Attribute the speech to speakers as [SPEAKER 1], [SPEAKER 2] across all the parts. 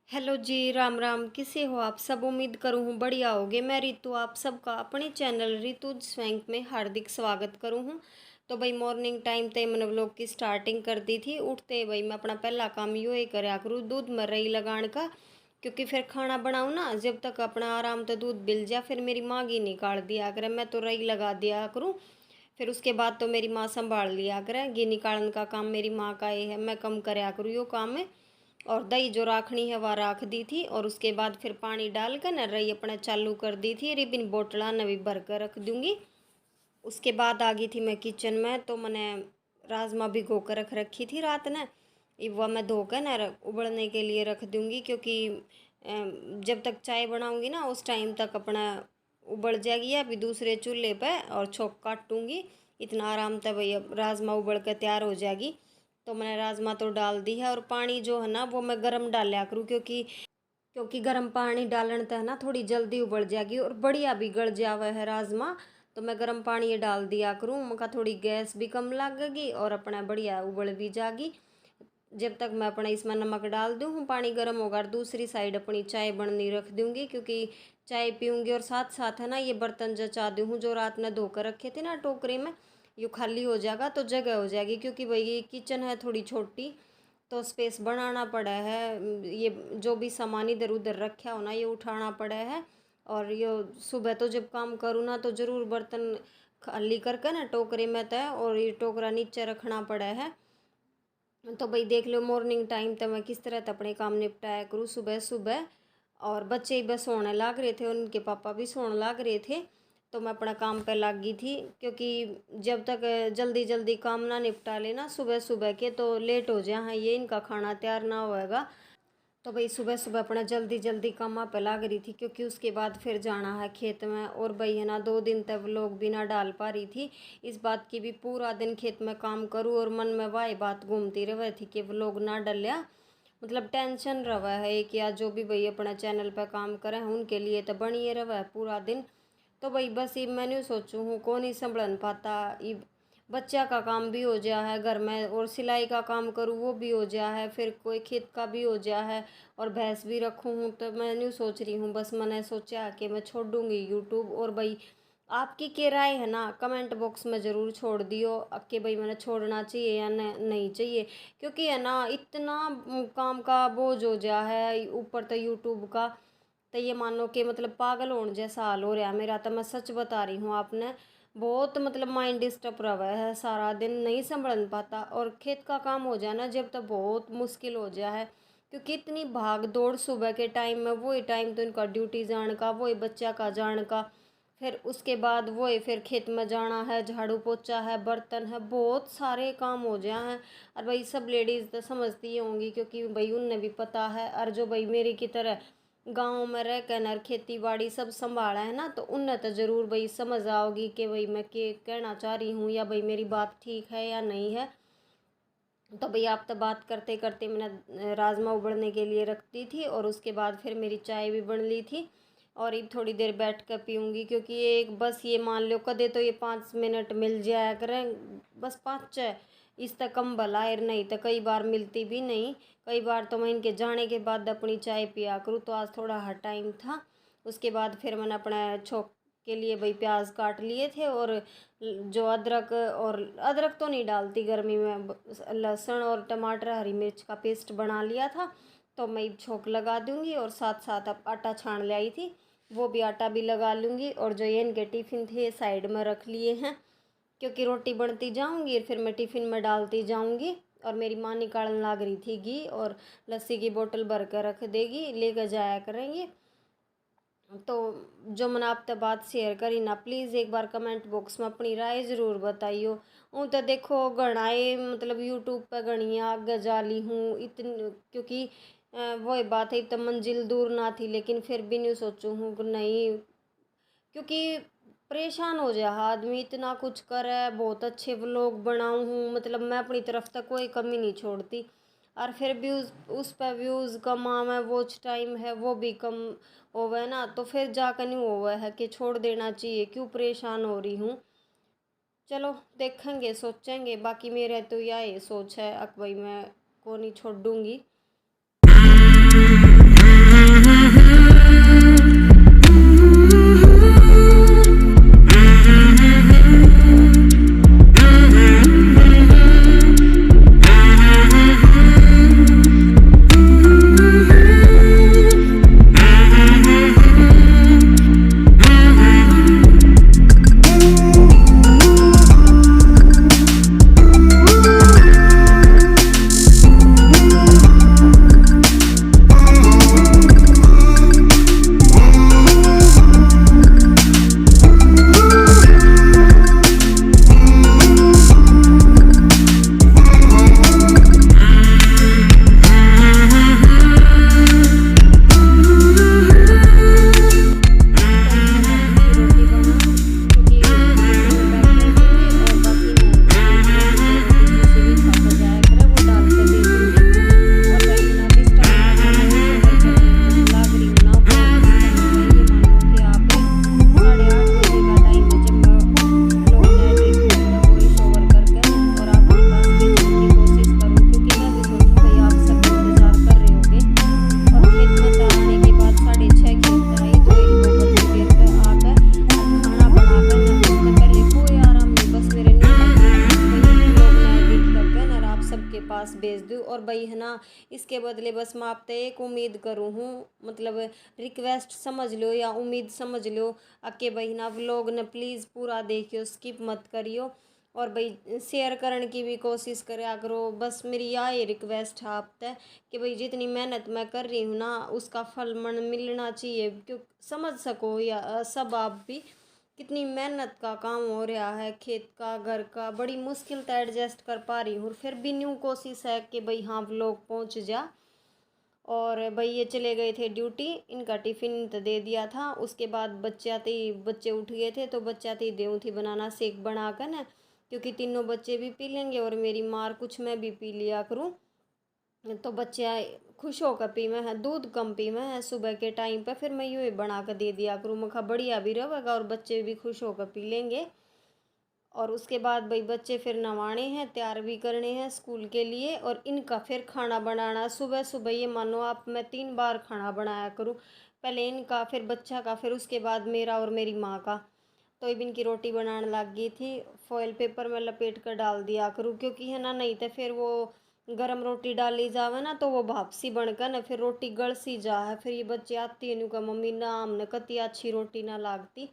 [SPEAKER 1] Hello जी, राम राम। किसे हो आप सब? उम्मीद करूँ हूँ बढ़िया होगे। मैं रितु आप सबका अपने चैनल रितु स्वैंक में हार्दिक स्वागत करूँ हूँ। तो भाई मॉर्निंग टाइम ते मैंने व्लॉग की स्टार्टिंग कर दी थी। उठते भाई मैं अपना पहला काम यो ही करया करूँ, दूध में रही लगाने का। क्योंकि फिर खाना बनाऊँ ना, जब तक अपना आराम तो दूध बिल जा, फिर मेरी माँ ही निकाल दिया करे, मैं तो रही लगा दिया करूँ। फिर उसके बाद तो मेरी माँ संभाल लिया करे, घी निकालन का काम मेरी माँ का ये है, मैं कम करया करूँ यो काम है। और दही जो राखनी है वह राख दी थी, और उसके बाद फिर पानी डाल कर न रही अपना चालू कर दी थी। रिबिन बोतला नवी भर कर रख दूंगी। उसके बाद आ गई थी मैं किचन में, तो मैंने राजमा भिगो कर रख रखी थी रात ने। वह मैं धोकर न उबलने के लिए रख दूंगी, क्योंकि जब तक चाय बनाऊंगी ना उस टाइम तक अपना उबल जाएगी। अभी दूसरे चूल्हे पे और छोंक काटूंगी, इतना आराम था भैया राजमा उबल कर तैयार हो जाएगी। तो मैंने राजमा तो डाल दी है, और पानी जो है ना वो मैं गर्म डाला करूँ, क्योंकि गर्म पानी डालने तो है ना थोड़ी जल्दी उबल जाएगी और बढ़िया भी गल जावा है राजमा। तो मैं गर्म पानी ये डाल दिया करूँ, मका थोड़ी गैस भी कम लगेगी और अपना बढ़िया उबल भी जाएगी। जब तक मैं अपना इसमें नमक डाल दूँ, पानी गर्म होगा, और दूसरी साइड अपनी चाय बननी रख दूँगी, क्योंकि चाय पीऊँगी और साथ साथ है ना ये बर्तन जचा दूँ जो रात में धोकर रखे थे ना टोकरी में, ये खाली हो जाएगा तो जगह हो जाएगी। क्योंकि भाई ये किचन है थोड़ी छोटी, तो स्पेस बनाना पड़ा है। ये जो भी सामान इधर उधर रखा हो ना ये उठाना पड़ा है। और ये सुबह तो जब काम करूँ ना तो ज़रूर बर्तन खाली करके ना टोकरे में तय, और ये टोकरा नीचे रखना पड़ा है। तो भाई देख लो मॉर्निंग टाइम तो मैं किस तरह अपने काम निपटाया करूँ सुबह सुबह। और बच्चे बस सोने लग रहे थे, उनके पापा भी सोने लग रहे थे, तो मैं अपना काम पे लग गई थी। क्योंकि जब तक जल्दी जल्दी काम ना निपटा लेना सुबह सुबह के, तो लेट हो जाए, हाँ ये इनका खाना तैयार ना होएगा। तो भाई सुबह सुबह अपना जल्दी जल्दी कामा पे लग रही थी, क्योंकि उसके बाद फिर जाना है खेत में। और भाई है ना 2 दिन तक लोग भी ना डाल पा रही थी इस बात की भी, पूरा दिन खेत में काम करूँ और मन में वही बात घूमती रहे थी कि वो लोग ना डलिया, मतलब टेंशन रहा है कि आज जो भी भाई अपना चैनल पर काम करें उनके लिए तो बनिए रहा है पूरा दिन। तो भाई बस ये मैंने सोचूँ हूँ कौन ही संभलन पाता, ये बच्चा का काम भी हो जा है घर में, और सिलाई का काम करूँ वो भी हो जा है, फिर कोई खेत का भी हो जा है, और भैंस भी रखूँ हूँ। तो मैं न्यू सोच रही हूँ, बस मैंने सोचा कि मैं छोड़ दूँगी यूट्यूब। और भाई आपकी क्या राय है ना कमेंट बॉक्स में ज़रूर छोड़ दियो कि भाई मैंने छोड़ना चाहिए या नहीं चाहिए। क्योंकि है ना इतना काम का बोझ हो जा है ऊपर तो यूट्यूब का, तो ये मानो कि मतलब पागल होने जैसा हाल हो रहा है मेरा। तो मैं सच बता रही हूँ आपने, बहुत मतलब माइंड डिस्टर्ब रहा है, सारा दिन नहीं संभल पाता। और खेत का काम हो जाए ना जब, तो बहुत मुश्किल हो जाए है। क्योंकि इतनी भाग दौड़ सुबह के टाइम में, वही टाइम तो इनका ड्यूटी जाने का, वही बच्चा का जाने का, फिर उसके बाद वही फिर खेत में जाना है, झाड़ू पोछा है, बर्तन है, बहुत सारे काम हो जाए हैं। और भाई सब लेडीज़ तो समझती ही होंगी, क्योंकि भाई उन्हें भी पता है। और जो भाई मेरी की तरह गांव में रह कर नर खेती बाड़ी सब संभाला है ना, तो उन्हें तो ज़रूर भाई समझ आओगी कि भाई मैं क्या कहना चाह रही हूँ, या भाई मेरी बात ठीक है या नहीं है। तो भाई आप तो बात करते करते मैंने राजमा उबलने के लिए रख दी थी, और उसके बाद फिर मेरी चाय भी बन ली थी। और ये थोड़ी देर बैठ कर पीऊँगी, क्योंकि ये एक बस ये मान लो कदे तो ये 5 मिनट मिल जाया करें, बस 5 इस तक कम भला है, नहीं तो कई बार मिलती भी नहीं। कई बार तो मैं इनके जाने के बाद अपनी चाय पिया करूँ, तो आज थोड़ा हर टाइम था। उसके बाद फिर मैंने अपना छोंक के लिए भाई प्याज काट लिए थे, और जो अदरक, और अदरक तो नहीं डालती गर्मी में, लहसुन और टमाटर हरी मिर्च का पेस्ट बना लिया था। तो मैं छोंक लगा दूंगी, और साथ साथ अब आटा छान ले आई थी, वो भी आटा भी लगा लूँगी। और जो ये इनके टिफ़िन थे साइड में रख लिए हैं, क्योंकि रोटी बनती जाऊंगी फिर मैं टिफ़िन में डालती जाऊंगी। और मेरी माँ निकालने लग रही थी घी, और लस्सी की बोतल भर कर रख देगी, लेकर जाया करेंगे। तो जो मैंने आप तक बात शेयर करी ना, प्लीज़ एक बार कमेंट बॉक्स में अपनी राय ज़रूर बताइयो। हूँ तो देखो गणाए मतलब यूट्यूब पर गणी आगे जा ली हूँ इतनी, क्योंकि वही बात है, इतना मंजिल दूर ना थी, लेकिन फिर भी नहीं सोचूँ हूँ कि नहीं, क्योंकि परेशान हो जाए आदमी, इतना कुछ करे, बहुत अच्छे व्लॉग बनाऊँ हूँ, मतलब मैं अपनी तरफ तक कोई कमी नहीं छोड़ती। और फिर भी उस पर व्यूज़ कम आवे, वॉच टाइम है वो भी कम होवे ना, तो फिर जाकर नहीं हुआ है कि छोड़ देना चाहिए, क्यों परेशान हो रही हूँ। चलो देखेंगे सोचेंगे, बाकी मेरा तो यही सोच है, अब भाई मैं को नहीं छोड़ दूँगी। भाई है ना, इसके बदले बस मैं आपसे एक उम्मीद करूँ हूँ, मतलब रिक्वेस्ट समझ लो या उम्मीद समझ लो, अके भाई ना व्लॉग ने प्लीज़ पूरा देखियो, स्किप मत करियो, और भाई शेयर करने की भी कोशिश करा करो। बस मेरी यही रिक्वेस्ट है आप तक कि भाई जितनी मेहनत मैं कर रही हूँ ना, उसका फल मन मिलना चाहिए, क्यों समझ सको या सब आप भी कितनी मेहनत का काम हो रहा है, खेत का घर का, बड़ी मुश्किल से एडजस्ट कर पा रही हूँ, फिर भी न्यू कोशिश है कि भाई हाँ लोग पहुँच जा। और भाई ये चले गए थे ड्यूटी, इनका टिफ़िन तो दे दिया था, उसके बाद बच्चे उठ गए थे तो बच्चाते देऊँ थी बनाना शेक बना कर ना, क्योंकि तीनों बच्चे भी पी लेंगे और मेरी मार कुछ मैं भी पी लिया करूँ, तो बच्चे खुश होकर पी में है, दूध कम पी में है सुबह के टाइम पे, फिर मैं यूँ बना कर दे दिया करूँ, मखा बढ़िया भी रहेगा और बच्चे भी खुश होकर पी लेंगे। और उसके बाद भाई बच्चे फिर नवाने हैं, तैयार भी करने हैं स्कूल के लिए, और इनका फिर खाना बनाना सुबह सुबह, ये मानो आप मैं 3 बार खाना बनाया करूँ, पहले इनका फिर बच्चा का फिर उसके बाद मेरा और मेरी माँ का। तो इब इनकी रोटी बनाने लग गई थी, फॉयल पेपर में लपेट कर डाल दिया करूँ, क्योंकि है ना नहीं तो फिर वो गरम रोटी डाली जावे ना तो वो भाप सी बनकर ना फिर रोटी गल सी जा है, फिर ये बच्चे आती है का मम्मी ना हमने कती अच्छी रोटी ना लागती,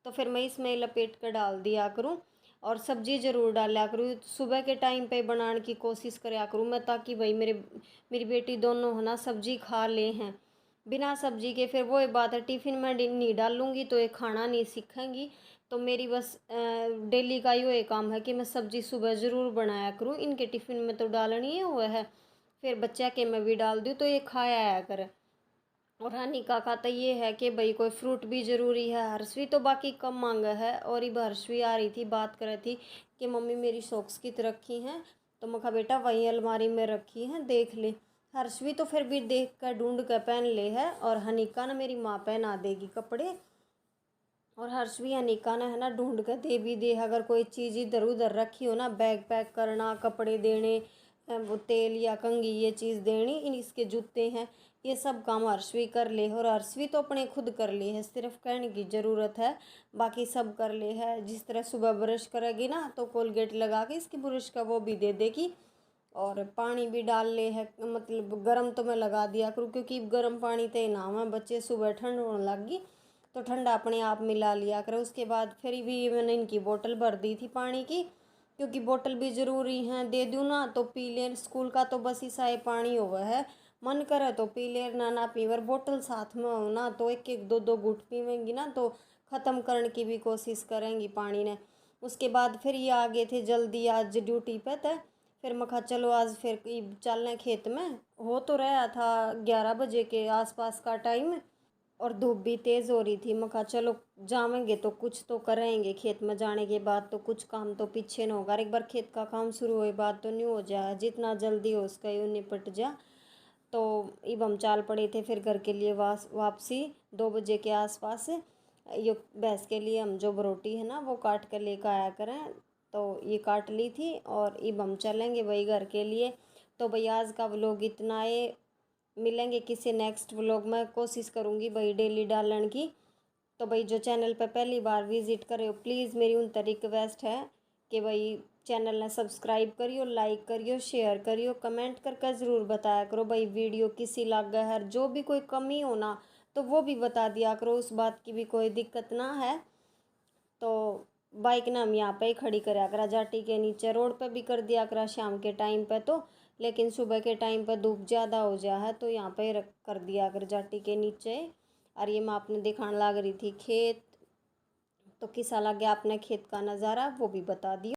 [SPEAKER 1] तो फिर मैं इसमें लपेट कर डाल दिया करूँ। और सब्जी ज़रूर डाला करूँ, सुबह के टाइम पे बनाने की कोशिश कराया करूँ मैं, ताकि भाई मेरी बेटी दोनों है ना सब्जी खा ले हैं, बिना सब्जी के फिर वो बात है टिफ़िन में नहीं डालूँगी तो ये खाना नहीं सीखेंगी। तो मेरी बस डेली का ये काम है कि मैं सब्जी सुबह ज़रूर बनाया करूँ, इनके टिफ़िन में तो डालनी है वो है, फिर बच्चा के मैं भी डाल दूँ तो ये खाया आया करे। और हनी का खाता ये है कि भाई कोई फ्रूट भी ज़रूरी है, हर्षवी तो बाकी कम मांगा है, और ये हर्षवी आ रही थी बात कर रही थी कि मम्मी मेरी सॉक्स कित रखी हैं, तो मैं कहा बेटा वहीं अलमारी में रखी हैं देख ले। हर्षवी तो फिर भी देख कर ढूंढ कर पहन ले है, और हनीका ना मेरी माँ पहना देगी कपड़े, और हर्षवी अनिका ने है ना ढूंढ कर दे भी दे, अगर कोई चीज़ इधर उधर रखी हो ना, बैग पैक करना, कपड़े देने, वो तेल या कंघी ये चीज़ देनी, इन इसके जूते हैं, ये सब काम हर्षवी कर ले, और हर्षवी तो अपने खुद कर ले है, सिर्फ कहने की ज़रूरत है, बाकी सब कर ले है। जिस तरह सुबह ब्रश करेगी ना तो कोलगेट लगा के इसकी ब्रश का वो भी दे देगी, और पानी भी डाल ले है, मतलब गर्म तो मैं लगा दिया करूँ, क्योंकि गर्म पानी तो नाम है, बच्चे सुबह ठंड होने लगी तो ठंडा अपने आप मिला लिया करो। उसके बाद फिर भी मैंने इनकी बोतल भर दी थी पानी की, क्योंकि बोतल भी ज़रूरी है, दे दूँ ना तो पी लें, स्कूल का तो बस इसा ही पानी हुआ है, मन करे तो पी ले ना पीवर, बोतल साथ में हो ना तो एक एक दो दो घूंट पीवेंगी ना तो ख़त्म करने की भी कोशिश करेंगी पानी ने। उसके बाद फिर ये आ गए थे जल्दी आज ड्यूटी पे, तो फिर मैं कहा चलो आज फिर चलने खेत में, हो तो रहा था 11 बजे के आसपास का टाइम, और धूप भी तेज़ हो रही थी, मैं कहा चलो जाएंगे तो कुछ तो करेंगे, खेत में जाने के बाद तो कुछ काम तो पीछे न होगा, एक बार खेत का काम शुरू हुए बाद तो नहीं हो जाए, जितना जल्दी हो उसका यूँ निपट जा। तो इब हम चाल पड़े थे फिर घर के लिए वापसी 2 बजे के आसपास, ये भैंस के लिए हम जो रोटी है ना वो काट कर लेकर आया करें, तो ये काट ली थी, और इब हम चलेंगे वही घर के लिए। तो भाई आज का व्लॉग इतना है, मिलेंगे किसी नेक्स्ट व्लॉग में, कोशिश करूँगी भाई डेली डालने की। तो भाई जो चैनल पर पहली बार विजिट करे हो प्लीज़ मेरी उन तक रिक्वेस्ट है कि भाई चैनल ने सब्सक्राइब करियो, लाइक करियो, शेयर करियो, कमेंट करके ज़रूर बताया करो भाई वीडियो किसी लग गया है, जो भी कोई कमी हो ना तो वो भी बता दिया करो, उस बात की भी कोई दिक्कत ना है। तो बाइक ना हम यहाँ पे ही खड़ी करा करा जाटी के नीचे, रोड पे भी कर दिया करा शाम के टाइम पे तो, लेकिन सुबह के टाइम पे धूप ज़्यादा हो जा है तो यहाँ पे रख कर दिया कर जाटी के नीचे। और ये मैं आपने दिखाने लग रही थी खेत, तो किसा लग गया आपने खेत का नज़ारा वो भी बता दिया।